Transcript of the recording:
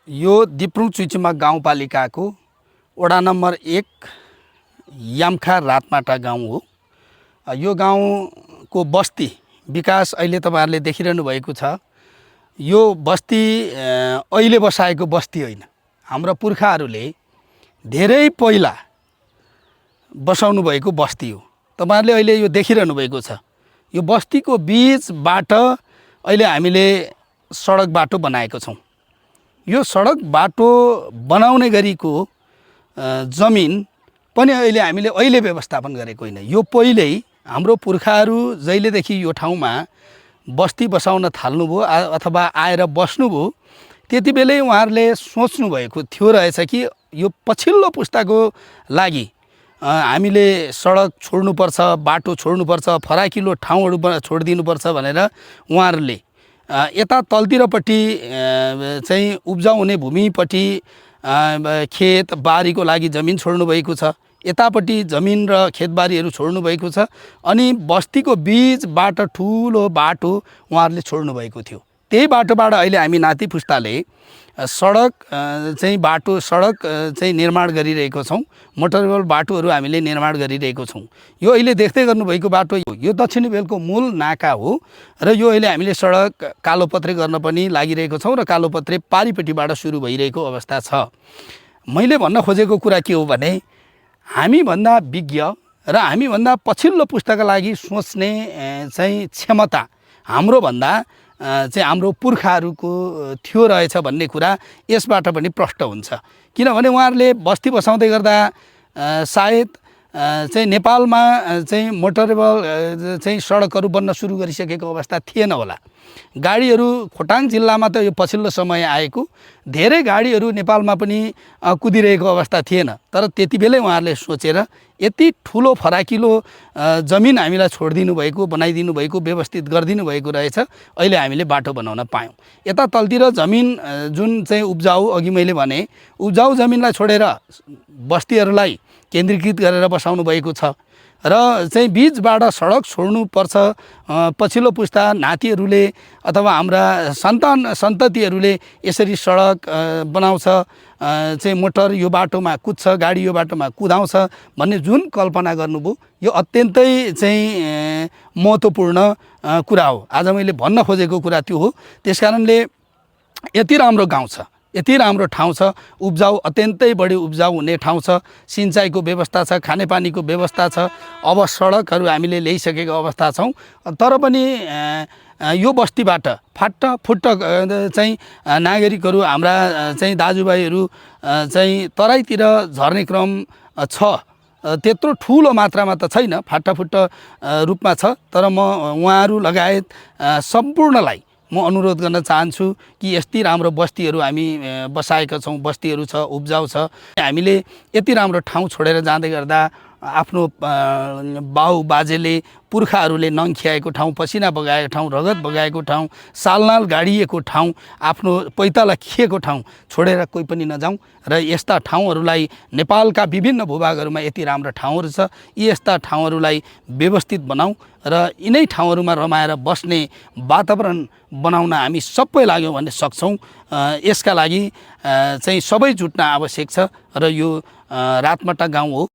यो दिप्रुङ चुइचुमा गाउँपालिकाको वडा नम्बर 1 यामखा रातमाटा गाउँ हो। यो गाउँको बस्ती विकास अहिले तपाईहरुले देखिरहनु भएको छ। यो बस्ती अहिले बसाएको बस्ती होइन। हाम्रो पुर्खाहरूले धेरै पहिला बसाउनु भएको बस्ती हो। तपाईहरुले अहिले यो देखिरहनु भएको छ। यो बस्तीको बीचबाट अहिले हामीले सडक बाटो बनाएको छौं। यो सडक बाटो बनाउने गरीको जमिन पनि अहिले व्यवस्थापन गरेको होइन। यो पहिल्यै हाम्रो पुर्खाहरू जहिलेदेखि यो ठाउँमा बस्ती बसाउन थाल्नुभयो अथवा आएर बस्नुभयो त्यतिबेलै उहाँहरूले सोच्नु भएको थियो रहेछ कि यो पछिल्लो पुस्ताको लागि हामीले सडक छोड्नुपर्छ, बाटो छोड्नुपर्छ, फराकिलो ठाउँहरू छोडिदिनुपर्छ भनेर उहाँहरूले यता तलतिरपट्टि चाहिँ उब्जाउ हुने भूमिपट्टि खेत बारीको लागि जमिन छोड्नु भएको छ। यतापट्टि जमिन र खेतबारीहरू छोड्नु भएको छ। अनि बस्तीको बीचबाट ठुलो बाटो उहाँहरूले छोड्नु भएको थियो। त्यही बाटोबाट अहिले हामी नाति पुस्ताले सडक चाहिँ निर्माण गरिरहेको छौं। मोटरवेल बाटोहरू हामीले निर्माण गरिरहेको छौं। यो अहिले देख्दै गर्नुभएको बाटो यो दक्षिणी बेलको मूल नाका हो र यो अहिले हामीले सडक कालोपत्रे गर्न पनि लागिरहेको छौं र कालोपत्रे पारिपट्टिबाट सुरु भइरहेको अवस्था छ। मैले भन्न खोजेको कुरा के हो भने हामी भन्दा विज्ञ र हामी भन्दा पछिल्लो पुस्ताका लागि सोच्ने चाहिँ क्षमता हाम्रो भन्दा चाहिँ हाम्रो पुर्खाहरूको थियो रहेछ भन्ने कुरा यसबाट पनि प्रष्ट हुन्छ। किनभने उहाँहरूले बस्ती बसाउँदै गर्दा सायद चाहिँ नेपालमा चाहिँ मोटरवेल चाहिँ सडकहरू बन्न सुरु गरिसकेको अवस्था थिएन होला। गाडीहरू खोटाङ जिल्लामा त यो पछिल्लो समय आएको, धेरै गाडीहरू नेपालमा पनि कुदिरहेको अवस्था थिएन। तर त्यतिबेलै उहाँहरूले सोचेर यति ठुलो फराकिलो जमिन हामीलाई छोडिदिनु भएको, बनाइदिनु भएको, व्यवस्थित गरिदिनु भएको रहेछ। अहिले हामीले बाटो बनाउन पायौं। यता तलतिर जमिन जुन चाहिँ उब्जाउ, अघि मैले भने उब्जाउ जमिनलाई छोडेर बस्तीहरूलाई केन्द्रीकृत गरेर बसाउनु भएको छ र चाहिँ बीचबाट सडक छोड्नुपर्छ। पछिल्लो पुस्ता नातिहरूले अथवा हाम्रा सन्ततिहरूले यसरी सडक बनाउँछ, चाहिँ मोटर यो बाटोमा कुद्छ, गाडी यो बाटोमा कुदाउँछ भन्ने जुन कल्पना गर्नुभयो यो अत्यन्तै चाहिँ महत्त्वपूर्ण कुरा हो। आज मैले भन्न खोजेको कुरा त्यो हो। त्यसकारणले यति राम्रो गाउँ छ, यति राम्रो ठाउँ छ, उब्जाउ अत्यन्तै बढी उब्जाउ हुने ठाउँ छ, सिंचाइको व्यवस्था छ, खानेपानीको व्यवस्था छ। अब सडकहरू हामीले ल्याइसकेको अवस्था छौं। तर पनि यो बस्तीबाट फाटफुट चाहिँ नागरिकहरू हाम्रा चाहिँ दाजुभाइहरू चाहिँ तराईतिर झर्ने क्रम छ। त्यत्रो ठुलो मात्रामा त छैन, फाटाफुट रूपमा छ। तर म उहाँहरू लगायत सम्पूर्णलाई म अनुरोध गर्न चाहन्छु कि यति राम्रो बस्तीहरू हामी बसाएका छौं, बस्तीहरू छ, उब्जाउ छ। हामीले यति राम्रो ठाउँ छोडेर जाँदै गर्दा आफ्नो बाउ बाजेले पुर्खाहरूले नङ खियाएको ठाउँ, पसिना बगाएको ठाउँ, रगत बगाएको ठाउँ, सालनाल गाडिएको ठाउँ, आफ्नो पैताला खिएको ठाउँ छोडेर कोही पनि नजाउँ र यस्ता ठाउँहरूलाई नेपालका विभिन्न भूभागहरूमा यति राम्रा ठाउँहरू छ, यी यस्ता ठाउँहरूलाई व्यवस्थित बनाऊ र यिनै ठाउँहरूमा रमाएर बस्ने वातावरण बनाउन हामी सबै लाग्यौं भन्ने सक्छौं। यसका लागि चाहिँ सबै जुट्न आवश्यक छ र यो रातमाटा गाउँ हो।